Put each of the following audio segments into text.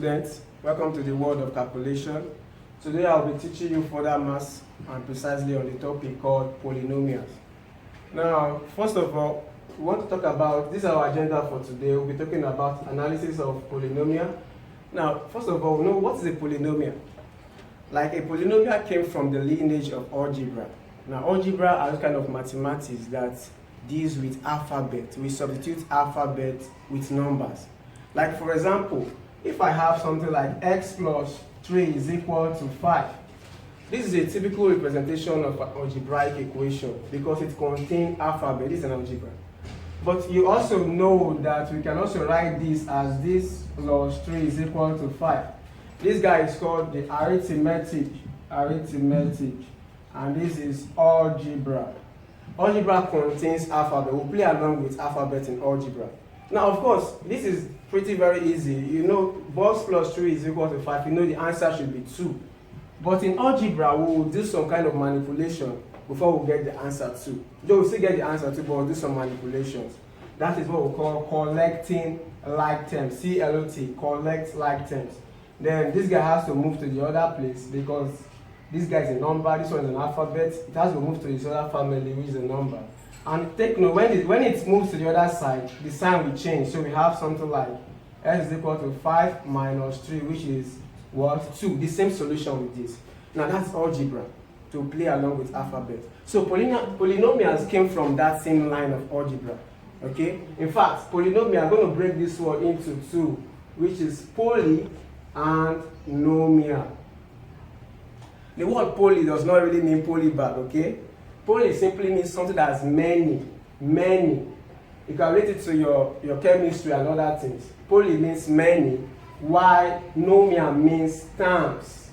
students, welcome to the world of calculation. Today I'll be teaching you further maths and precisely on the topic called polynomials. Now, first of all, we want to talk about, this is our agenda for today. We'll be talking about analysis of polynomial. Now, first of all, we know what is a polynomial. Like a polynomial came from the lineage of algebra. Now, algebra is kind of mathematics that deals with alphabet. We substitute alphabet with numbers. Like for example, if I have something like x plus 3 is equal to 5, this is a typical representation of an algebraic equation because it contains alphabet. This is an algebra. But you also know that we can also write this as this plus 3 is equal to 5. This guy is called the arithmetic, and this is algebra. Algebra contains alphabet. We'll play along with alphabet in algebra. Now, of course, this is very easy. You know, box plus 3 is equal to 5. You know the answer should be 2. But in algebra, we will do some kind of manipulation before we get the answer 2. Though we still get the answer 2, but we'll do some manipulations. That is what we call collecting like terms. CLOT, collect like terms. Then this guy has to move to the other place because this guy is a number, this one is an alphabet. It has to move to this other family, which is a number. And take note, when it moves to the other side, the sign will change. So we have something like x is equal to 5 minus 3, which is what? 2. The same solution with this. Now that's algebra, to play along with alphabet. So polynomials came from that same line of algebra. Okay? In fact, polynomial, I'm going to break this word into two, which is poly and nomial. The word poly does not really mean polybag, okay? Poly simply means something that has many. You can relate it to your chemistry and other things. Poly means many, while nomial means terms.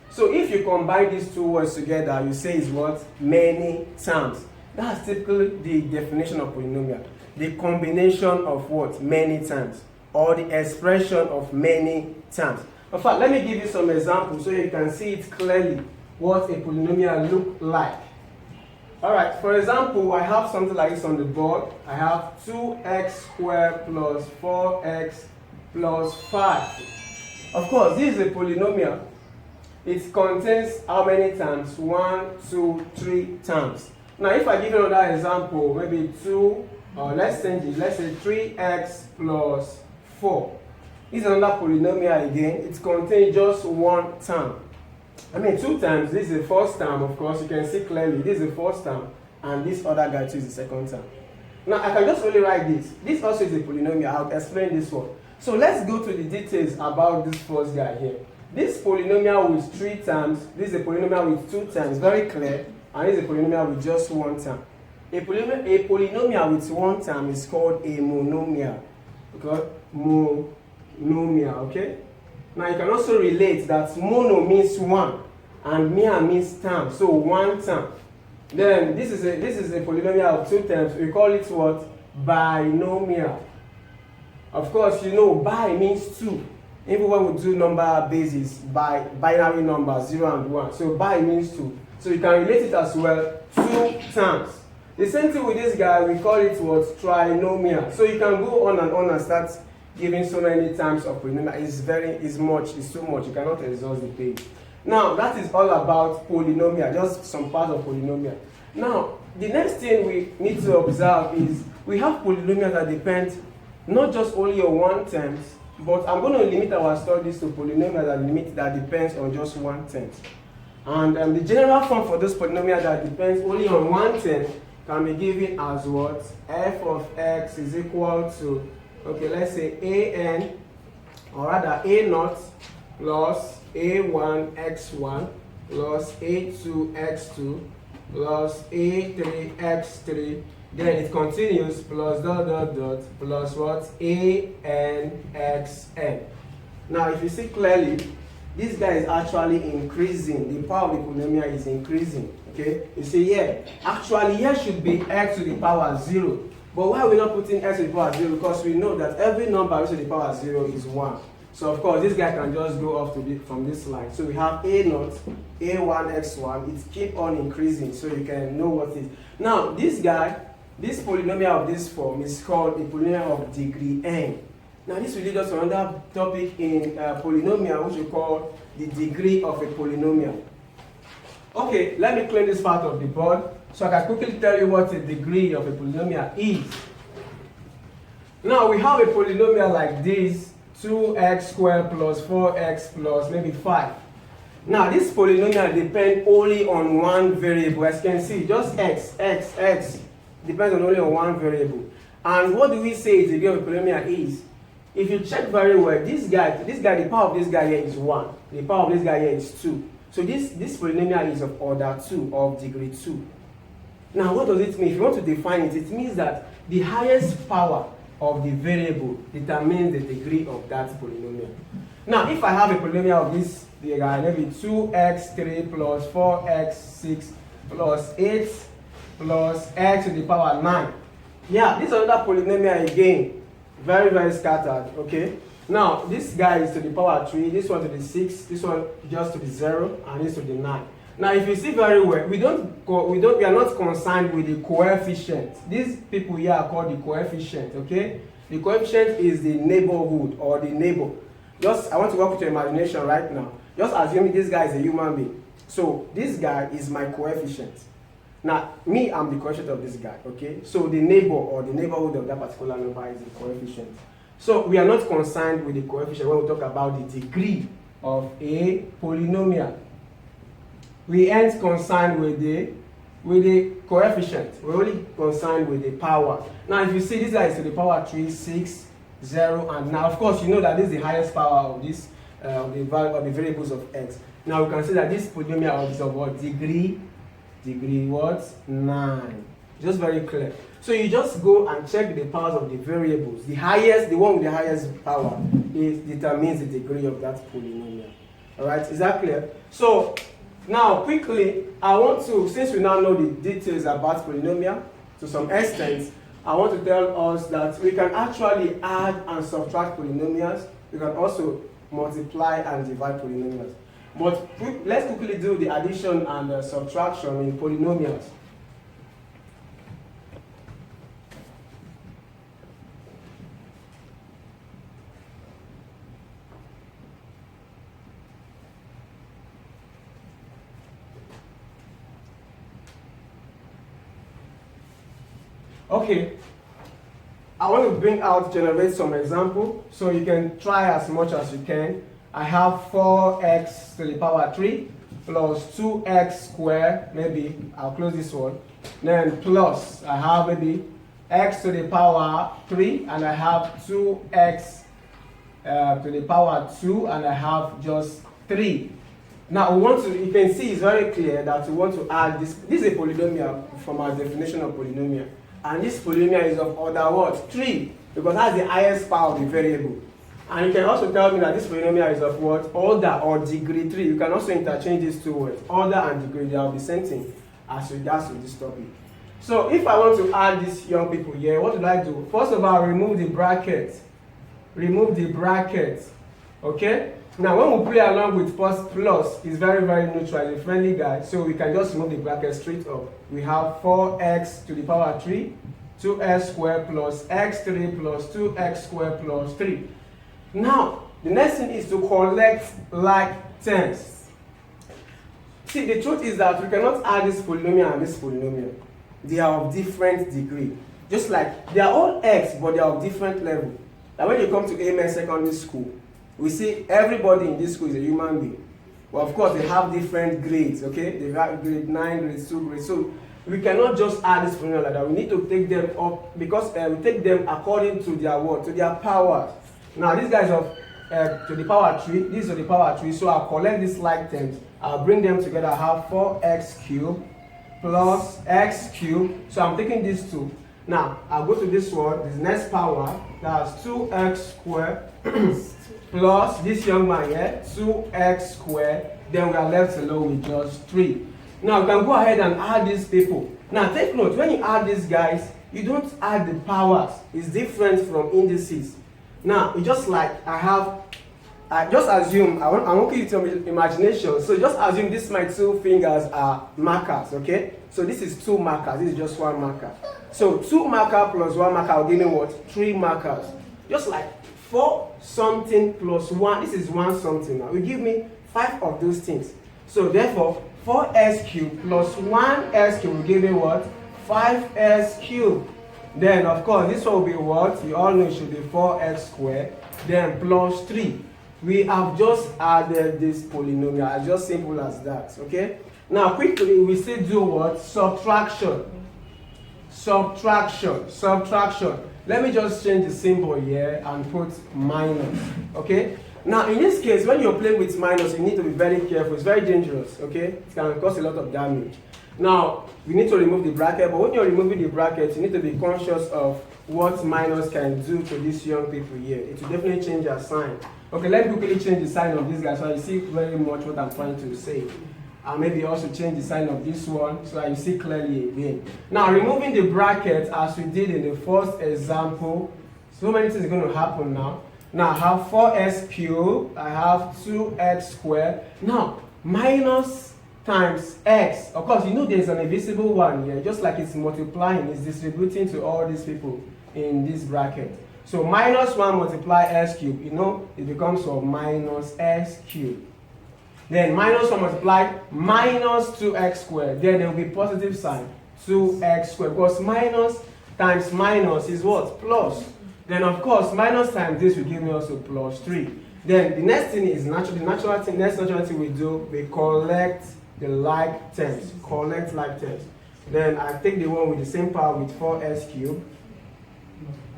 So if you combine these two words together, you say it's what? Many terms. That's typically the definition of polynomial. The combination of what? Many terms, or the expression of many terms. In fact, let me give you some examples so you can see it clearly what a polynomial looks like. Alright, for example, I have something like this on the board. I have 2x squared plus 4x plus 5. Of course, this is a polynomial. It contains how many terms? 1, 2, 3 terms. Now, if I give you another example, maybe 2, or let's change it. Let's say 3x plus 4. This is another polynomial again. It contains just one term. I mean, 2 terms. This is the first term, of course. You can see clearly. This is the first term, and this other guy too is the second term. Now, I can just only write this. This also is a polynomial. I'll explain this one. So let's go to the details about this first guy here. This polynomial with 3 terms. This is a polynomial with 2 terms. Very clear. And this is a polynomial with just 1 term. A polynomial with 1 term is called a monomial. Okay? Monomial, okay? Now you can also relate that mono means 1 and mia means term, so 1 term. Then this is a polynomial of 2 terms. We call it what? Binomial. Of course, you know bi means 2. Even when we do number basis by binary numbers 0 and 1, so bi means 2. So you can relate it as well, 2 terms. The same thing with this guy, we call it what? Trinomial. So you can go on and start giving so many terms of polynomial. It's too much. You cannot exhaust the page. Now, that is all about polynomial, just some part of polynomial. Now, the next thing we need to observe is we have polynomials that depend not just only on 1 term, but I'm going to limit our studies to polynomials that depends on just 1 term. And the general form for this polynomial that depends only on 1 term can be given as what? F of x is equal to, okay, let's say an, or rather a0 plus a1 x1 plus a2 x2 plus a3 x3. Then it continues plus dot dot dot plus what? an xn. Now, if you see clearly, this guy is actually increasing. The power of the polynomial is increasing. Okay? You see here, actually here should be x to the power 0. But why are we not putting x to the power 0? Because we know that every number raised to the power 0 is 1. So of course, this guy can just go off from this line. So we have a0, a1, x1. It keeps on increasing, so you can know what it is. Now, this guy, this polynomial of this form is called a polynomial of degree n. Now this will lead us to another topic in polynomial, which we call the degree of a polynomial. Okay, let me clean this part of the board so I can quickly tell you what the degree of a polynomial is. Now we have a polynomial like this, 2x squared plus 4x plus maybe 5. Now this polynomial depends only on one variable. As you can see, just x depends only on one variable. And what do we say the degree of a polynomial is? If you check very well, this guy, the power of this guy here is 1. The power of this guy here is 2. So this polynomial is of order 2, of degree 2. Now what does it mean? If you want to define it, it means that the highest power of the variable determines the degree of that polynomial. Now if I have a polynomial of this guy, maybe 2x3 plus 4x6 plus 8 plus x to the power 9. Yeah, this is another polynomial again. Very, very scattered, okay? Now, this guy is to the power 3, this one to the 6, this one just to the 0, and this to the 9. Now, if you see very well, we are not concerned with the coefficient. These people here are called the coefficient, okay? The coefficient is the neighborhood or the neighbor. I want to work with your imagination right now. Just assume this guy is a human being. So, this guy is my coefficient. Now, me, I'm the coefficient of this guy, okay? So the neighbor or the neighborhood of that particular number is the coefficient. So we are not concerned with the coefficient when we talk about the degree of a polynomial. We aren't concerned with the coefficient. We're only concerned with the power. Now, if you see this guy is to the power 3, 6, 0, and now, of course, you know that this is the highest power of this the variables of x. Now, we can see that this polynomial is of what? Degree what? 9. Just very clear. So you just go and check the powers of the variables. The one with the highest power determines the degree of that polynomial. Alright, is that clear? So now quickly, I want to, since we now know the details about polynomial to some extent, I want to tell us that we can actually add and subtract polynomials. We can also multiply and divide polynomials. But let's quickly do the addition and subtraction in polynomials. Okay, I want to generate some example, so you can try as much as you can. I have 4x to the power 3 plus 2x squared, maybe, I'll close this one. Then plus, I have maybe x to the power 3, and I have 2x to the power 2, and I have just 3. Now, you can see it's very clear that we want to add this. This is a polynomial from our definition of polynomial. And this polynomial is of order what? 3, because that's the highest power of the variable. And you can also tell me that this polynomial is of what? Order or degree 3. You can also interchange these two words. Order and degree, they are the same thing as regards to this topic. So if I want to add these young people here, what do I do? First of all, remove the bracket. Remove the bracket. Okay? Now when we play along with plus, it's very, very neutral. It's a friendly guy. So we can just remove the bracket straight up. We have 4x to the power 3, 2x squared plus x3 plus 2x squared plus 3. Now, the next thing is to collect like terms. See, the truth is that we cannot add this polynomial and this polynomial. They are of different degree. Just like, they are all x, but they are of different level. Like when you come to Amen Secondary School, we see everybody in this school is a human being. Well, of course, they have different grades, okay? They have grade 9, grade 2, grade. So, we cannot just add this polynomial like that. We need to take them up, because we take them according to their what? To their powers. Now, these guys of to the power 3, this is to the power 3, so I'll collect these like terms. I'll bring them together. I have 4x cubed plus x cubed. So I'm taking these two. Now, I'll go to this one, this next power, that's 2x squared plus this young man here, 2x squared. Then we are left alone with just 3. Now, you can go ahead and add these people. Now, take note, when you add these guys, you don't add the powers. It's different from indices. Now, it's just like I just assume, I'm working with your imagination, so just assume this my 2 fingers are markers, okay? So this is 2 markers, this is just 1 marker. So 2 marker plus 1 marker will give me what? 3 markers. Just like 4 something plus 1, this is 1 something now, will give me 5 of those things. So therefore, 4s cubed plus 1s cubed will give me what? 5s cubed. Then of course, this one will be what? You all know it should be 4x squared, then plus 3. We have just added this polynomial, as just simple as that, okay? Now quickly, we still do what? Subtraction. Subtraction. Let me just change the symbol here and put minus, okay? Now in this case, when you're playing with minus, you need to be very careful. It's very dangerous, okay? It can cause a lot of damage. Now, we need to remove the bracket, but when you're removing the bracket, you need to be conscious of what minus can do to these young people here. It will definitely change their sign. Okay, let me quickly change the sign of this guy so you see very much what I'm trying to say. And maybe also change the sign of this one so that you see clearly again. Now, removing the bracket as we did in the first example, so many things are going to happen now. Now, I have 4s cubed, I have 2x squared. Now, minus times x. Of course, you know there's an invisible one here, just like it's multiplying, it's distributing to all these people in this bracket. So, minus 1 multiply s cubed, you know, it becomes minus s cubed. Then minus 1 multiply minus 2x squared. Then there will be positive sign, 2x squared. Because minus times minus is what? Plus. Then of course, minus times this will give me also plus 3. Then the next thing is next natural thing we do, we collect the like terms. Collect like terms. Then I take the one with the same power with 4s cubed.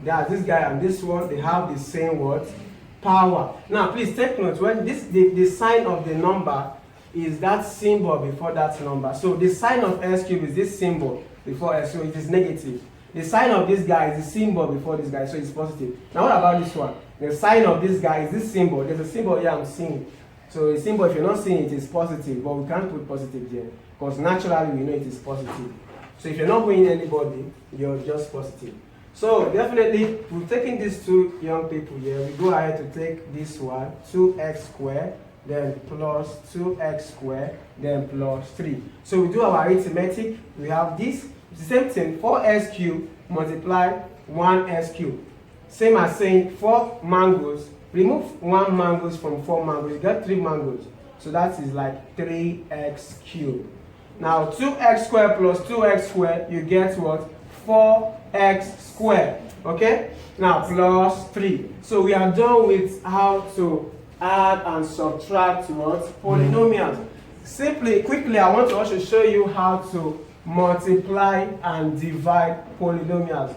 That's this guy and this one, they have the same what? Power. Now please take note, when the sign of the number is that symbol before that number. So the sign of s cubed is this symbol before s, so it is negative. The sign of this guy is the symbol before this guy, so it's positive. Now what about this one? The sign of this guy is this symbol. There's a symbol here I'm seeing. So a symbol, if you're not seeing it, is positive, but we can't put positive there because naturally we know it is positive. So if you're not going anybody, you're just positive. So definitely, we've taken these two young people here. We go ahead to take this one, 2x squared, then plus 2x squared, then plus 3. So we do our arithmetic. We have this. It's the same thing, 4s cubed multiply 1s cubed. Same as saying 4 mangoes. Remove 1 mangoes from 4 mangoes. You get 3 mangoes. So that is like 3x cubed. Now 2x squared plus 2x squared, you get what? 4x squared. Okay? Now plus 3. So we are done with how to add and subtract what? Polynomials. Simply, quickly, I want to also show you how to multiply and divide polynomials.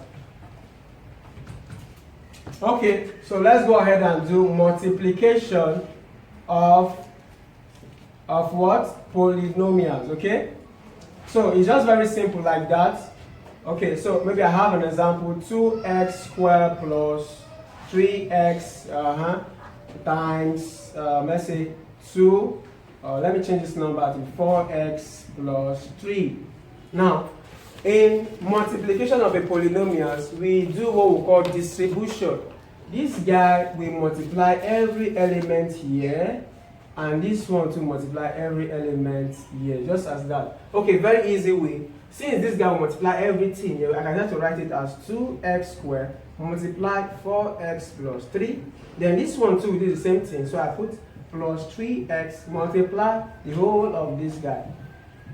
Okay, so let's go ahead and do multiplication of what? Polynomials, okay? So it's just very simple like that. Okay, so maybe I have an example, 2x squared plus 3x times, let's say 2, let me change this number to 4x plus 3. Now, in multiplication of a polynomials, we do what we call distribution. This guy will multiply every element here, and this one to multiply every element here, just as that. Okay, very easy way. Since this guy will multiply everything here, I can just write it as 2x squared multiply 4x plus 3. Then this one too will do the same thing. So I put plus 3x multiply the whole of this guy.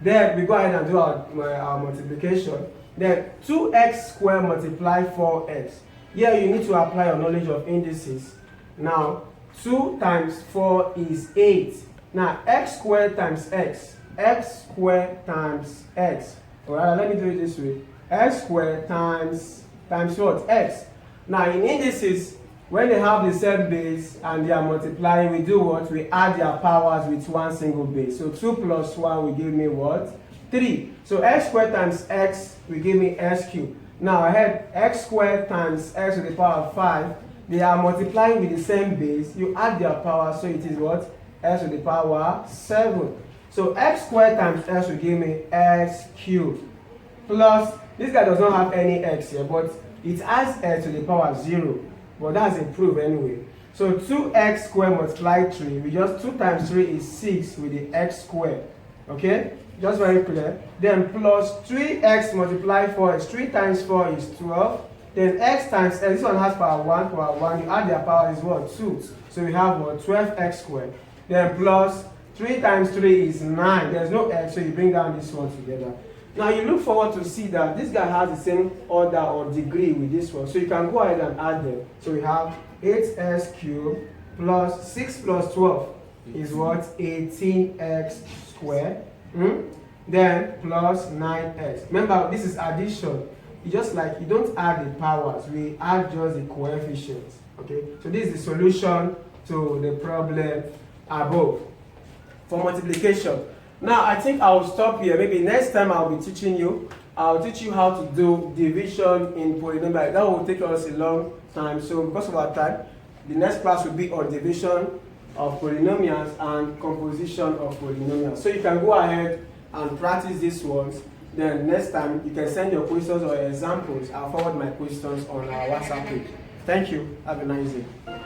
Then we go ahead and do our multiplication. Then 2x squared multiply 4x. Here you need to apply your knowledge of indices. Now 2 times 4 is 8. Now x squared times x squared times x. Alright, let me do it this way. X squared times what? X. Now in indices, when they have the same base and they are multiplying, we do what? We add their powers with one single base. So 2 plus 1 will give me what? 3. So x squared times x will give me x cubed. Now I had x squared times x to the power of 5. They are multiplying with the same base. You add their power, so it is what? X to the power 7. So x squared times x will give me x cubed. Plus, this guy does not have any x here, but it has x to the power 0. But that's improved anyway. So 2x squared multiply 3. We just 2 times 3 is 6 with the x squared. Okay? Just very clear. Then plus 3x multiply 4x. 3 times 4 is 12. Then x times x, this one has power 1, you add their power is what? 2. So we have what? 12x squared. Then plus 3 times 3 is 9. There's no x, so you bring down this one together. Now you look forward to see that this guy has the same order or degree with this one. So you can go ahead and add them. So we have 8x cubed plus 6 plus 12 is what? 18x squared. Then plus 9x. Remember, this is addition. It's just like you don't add the powers, we add just the coefficients. Okay, so this is the solution to the problem above. For multiplication. Now I think I'll stop here. Maybe next time I'll be teaching you. I'll teach you how to do division in polynomial. That will take us a long time. So because of our time, the next class will be on division of polynomials and composition of polynomials. So you can go ahead and practice these ones. Then next time you can send your questions or examples. I'll forward my questions on our WhatsApp page. Thank you. Have a nice day.